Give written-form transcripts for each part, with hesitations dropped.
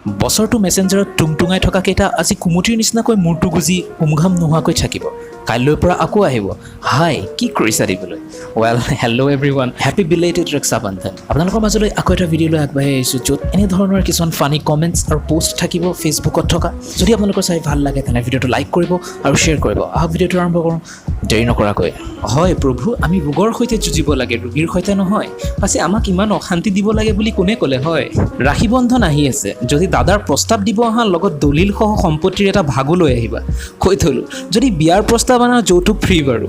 বছৰটো মেছেঞ্জাৰত টুংটুঙাই থকা কেইটা আজি কুমুটিৰ নিচিনাকৈ মূৰটো গুজি উমঘাম নোহোৱাকৈ থাকিব। কাইলৈৰ পৰা আকৌ আহিব, হাই কি কৰিছা দিবলৈ। Well, hello' everyone, happy belated ৰক্ষা বন্ধন। আপোনালোকৰ মাজলৈ আকৌ এটা ভিডিঅ' লৈ আগবাঢ়ি আহিছোঁ, য'ত এনেধৰণৰ কিছুমান ফানী কমেণ্টছ আৰু পোষ্ট থাকিব ফেচবুকত থকা। যদি আপোনালোকৰ চাই ভাল লাগে তেনে ভিডিঅ'টো লাইক কৰিব আৰু শ্বেয়াৰ কৰিব। আহক ভিডিঅ'টো আৰম্ভ কৰোঁ দেৰি নকৰাকৈ। হয় প্ৰভু, আমি ৰোগৰ সৈতে যুঁজিব লাগে, ৰোগীৰ সৈতে নহয়। পাছে আমাক ইমান অশান্তি দিব লাগে বুলি কোনে ক'লে? হয়, ৰাখী বন্ধন আহি আছে, যদি দাদাৰ প্ৰস্তাৱ দিব অহা লগত দলিলসহ সম্পত্তিৰ এটা ভাগো লৈ আহিবা। কৈ থ'লোঁ, যদি বিয়াৰ প্ৰস্তাৱ আনা যৌতুক ফ্ৰী বাৰু।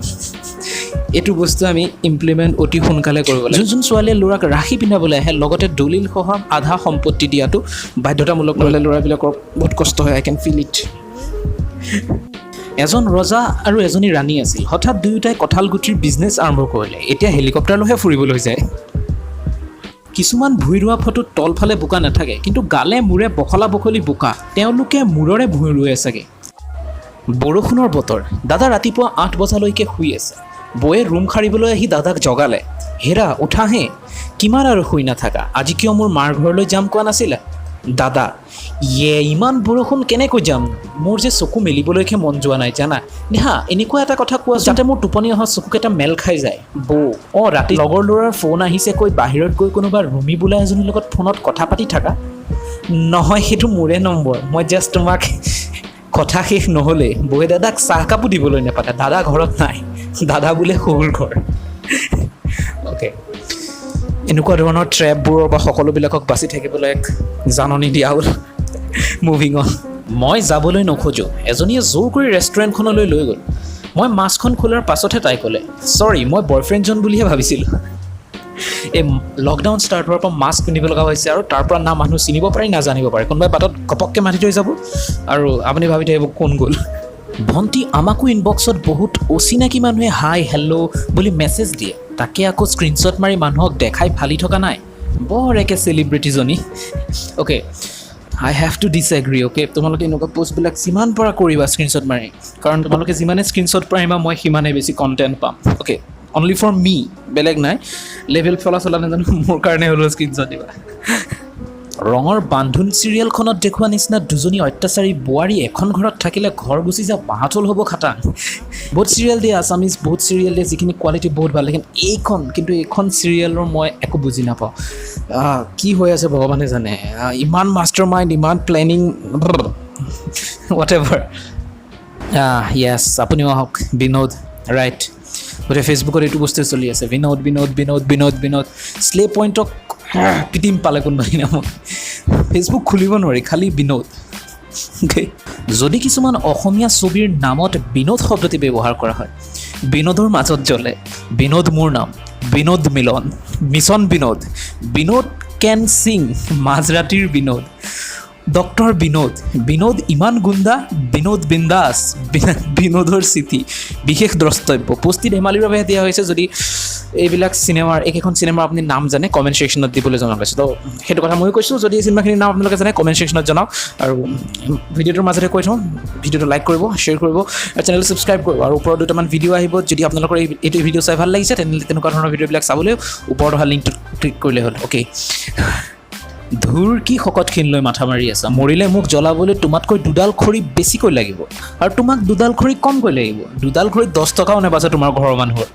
এইটো বস্তু আমি ইমপ্লিমেণ্ট অতি সোনকালে কৰিব লাগে। যোন ছোৱালীয়ে ল'ৰাক ৰাখি পিন্ধাবলৈ আহে লগতে দলিলসহ আধা সম্পত্তি দিয়াটো বাধ্যতামূলক, নহ'লে ল'ৰাবিলাকৰ বহুত কষ্ট হয়। I can feel it. এজন ৰজা আৰু এজনী ৰাণী আছিল। হঠাৎ দুয়োটাই কঁঠাল গুটিৰ বিজনেছ আৰম্ভ কৰিলে। এতিয়া হেলিকপ্টাৰলৈহে ফুৰিবলৈ যায়। কিছুমান ভূঁই ৰোৱা ফটোত তলফালে বোকা নাথাকে, কিন্তু গালে মূৰে বখলা বখলি বোকা। তেওঁলোকে মূৰৰে ভূঁই ৰোৱে চাগে। বৰষুণৰ বতৰ। দাদা ৰাতিপুৱা 8 বজালৈকে শুই আছে। বৌয়ে ৰুম সাৰিবলৈ আহি দাদাক জগালে। হেৰা উঠাহে, কিমান আৰু শুই নাথাকা, আজি কিয় মোৰ মাৰ ঘৰলৈ যাম কোৱা নাছিলা? দাদা, ইমান বৰষুণ কেনেকৈ যাম? মোৰ যে চকু মেলিবলৈকে মন যোৱা নাই জানা। নেহা, এনেকুৱা এটা কথা কোৱা যাতে মোৰ টোপনি অহা চকুকেইটা মেল খাই যায়। বৌ, ৰাতি লগৰ ল'ৰাৰ ফোন আহিছে কৈ বাহিৰত গৈ কোনোবা ৰুমি বোলা এজনীৰ লগত ফোনত কথা পাতি থাকা? নহয়, সেইটো মোৰে নম্বৰ, মই জাষ্ট তোমাক। কথা শেষ নহ'লে বৌয়ে দাদাক চাহ কাপো দিবলৈ নাপাতে। দাদা ঘৰত নাই, দাদা বোলে শহুৰ ঘৰ। অ'কে, এনেকুৱা ধৰণৰ ট্ৰেপবোৰৰ বা সকলোবিলাকক বাচি থাকিবলৈ এক জাননী দিয়া হ'ল। Moving on. মই যাবলৈ নোখোজোঁ, এজনীয়ে জোৰ কৰি ৰেষ্টুৰেণ্টখনলৈ লৈ গ'ল। মই মাছখন খোলাৰ পাছতহে তাই ক'লে, ছৰি, মই বয়ফ্ৰেণ্ডজন বুলিহে ভাবিছিলোঁ। এই লকডাউন ষ্টাৰ্ট হোৱাৰ পৰা মাস্ক পিন্ধিব লগা হৈছে, আৰু তাৰ পৰা না মানুহ চিনিব পাৰি না জানিব পাৰে। কোনোবাই বাটত ঘপককৈ মাতি থৈ যাব আৰু আপুনি ভাবি থাকিব কোন গ'ল। ভণ্টি আমাকো ইনবক্সত বহুত অচিনাকি মানুহে হাই হেল্ল' বুলি মেছেজ দিয়ে, তাকে আকৌ স্ক্ৰীনশ্বট মাৰি মানুহক দেখাই ফালি থকা নাই। বৰ একে চেলিব্ৰিটিজনী। Okay, I have to disagree. Okay, তোমালোকে এনেকুৱা পোষ্টবিলাক যিমান পৰা কৰিবা স্ক্ৰীনশ্বট মাৰি, কাৰণ তোমালোকে যিমানে স্ক্ৰীনশ্বট পাৰিবা মই সিমানেই বেছি কণ্টেণ্ট পাম। অ'কে, অনলি ফৰ মি, বেলেগ নাই। লেভেল চলা নাজানো, মোৰ কাৰণে হ'লেও স্ক্ৰীনশ্বট দিবা। ৰঙৰ বান্ধোন চিৰিয়েলখনত দেখুওৱা নিচিনা দুজনী অত্যাচাৰী বোৱাৰী এখন ঘৰত থাকিলে ঘৰ গুচি যা বাঁহতল হ'ব খাটাং। বহুত চিৰিয়েল দিয়ে আছামিজ, বহুত চিৰিয়েল দিয়ে যিখিনি কোৱালিটি বহুত ভাল, কিন্তু এইখন চিৰিয়েলৰ মই একো বুজি নাপাওঁ। কি হৈ আছে ভগৱানে জানে। ইমান মাষ্টাৰ মাইণ্ড, ইমান প্লেনিং, হোৱাট এভাৰ। য়েছ, আপুনিও আহক। বিনোদ, ৰাইট। গতিকে ফেচবুকত এইটো বস্তুৱে চলি আছে, বিনোদ বিনোদ বিনোদ বিনোদ বিনোদ। শ্লে পইণ্টক পিটিম পালে কোনোবা দিনা মই। ফেচবুক খুলিব নোৱাৰি, খালি বিনোদ। যদি কিছুমান অসমীয়া ছবিৰ নামত বিনোদ শব্দটি ব্যৱহাৰ কৰা হয়, বিনোদৰ মাজত জ্বলে বিনোদ মোৰ নাম, বিনোদ মিলন, মিছন বিনোদ, বিনোদ কেন সিং, মাজৰাতিৰ বিনোদ, ডক্টৰ বিনোদ, বিনোদ ইমান গুণ্ডা, বিনোদ বিন্দাস, বিনোদৰ চিঠি, বিশেষ দ্ৰষ্টব্য। পুষ্টি ধেমালিৰ বাবে দিয়া হৈছে। যদি এইবিলাক চিনেমাৰ, এইকেইখন চিনেমাৰ আপুনি নাম জানে কমেণ্ট ছেকশ্যনত দিবলৈ জনা পাইছোঁ। তো সেইটো কথা ময়ো কৈছোঁ, যদি এই চিনেমাখিনিৰ নাম আপোনালোকে জানে কমেণ্ট ছেকশ্যনত জনাওক। আৰু ভিডিঅ'টোৰ মাজতে কৈ থওঁ, ভিডিঅ'টো লাইক কৰিব, শ্বেয়াৰ কৰিব আৰু চেনেলটো ছাবস্ক্ৰাইব কৰিব। আৰু ওপৰত দুটামান ভিডিঅ' আহিব, যদি আপোনালোকৰ এইটো ভিডিঅ' চাই ভাল লাগিছে তেনেহ'লে তেনেকুৱা ধৰণৰ ভিডিঅ'বিলাক চাবলৈ ওপৰত অহা লিংকটো ক্লিক কৰিলে হ'ল। অ'কে, ধুৰ কি শকতখিন লৈ মাথা মাৰি আছা, মৰিলে মোক জ্বলাবলৈ তোমাতকৈ দুডাল খৰি বেছিকৈ লাগিব, আৰু তোমাক দুডাল খৰি কমকৈ লাগিব। দুডাল খৰিত 10 টকাও নাবাচে তোমাৰ ঘৰৰ মানুহৰ।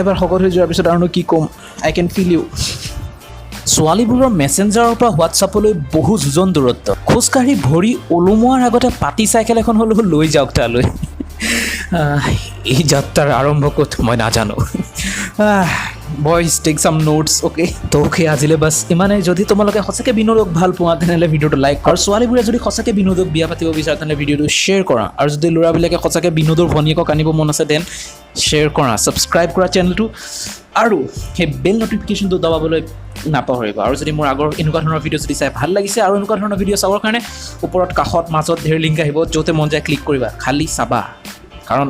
এবাৰ শকত হৈ যোৱাৰ পিছত আৰুনো কি ক'ম, আই কেন ফিল ইউ। ছোৱালীবোৰৰ মেছেঞ্জাৰৰ পৰা হোৱাটছআপলৈ বহু যোজন দূৰত্ব। খোজকাঢ়ি ভৰি ওলোমোৱাৰ আগতে পাতি চাইকেল এখন হ'লেও লৈ যাওক তালৈ। এই যাত্ৰাৰ আৰম্ভ ক'ত মই নাজানো। বয়জ টেক চাম নোটছ। অ'কে, তো আজিলৈ বাছ ইমানেই। যদি তোমালোকে সঁচাকৈ বিনোদক ভাল পোৱা তেনেহ'লে ভিডিঅ'টো লাইক কৰা, আৰু ছোৱালীবোৰে যদি সঁচাকৈ বিনোদক বিয়া পাতিব বিচাৰে তেনেহ'লে ভিডিঅ'টো শ্বেয়াৰ কৰা, আৰু যদি ল'ৰাবিলাকে সঁচাকৈ বিনোদৰ ভনীয়েকক আনিব মন আছে দেন শ্বেয়াৰ কৰা, ছাবস্ক্ৰাইব কৰা চেনেলটো, আৰু সেই বেল নটিফিকেশ্যনটো দবাবলৈ নাপাহৰিবা। আৰু যদি মোৰ আগৰ এনেকুৱা ধৰণৰ ভিডিঅ' যদি চাই ভাল লাগিছে আৰু এনেকুৱা ধৰণৰ ভিডিঅ' চাবৰ কাৰণে ওপৰত কাষত মাজত ধেৰ লিংক আহিব, য'তে মন যায় ক্লিক কৰিবা, খালি চাবা, কাৰণ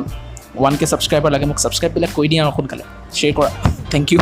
1K ছাবস্ক্ৰাইবাৰ লাগে মোক। ছাবস্ক্ৰাইববিলাক কৰি দিয়া আৰু সোনকালে শ্বেয়াৰ কৰা। Thank U.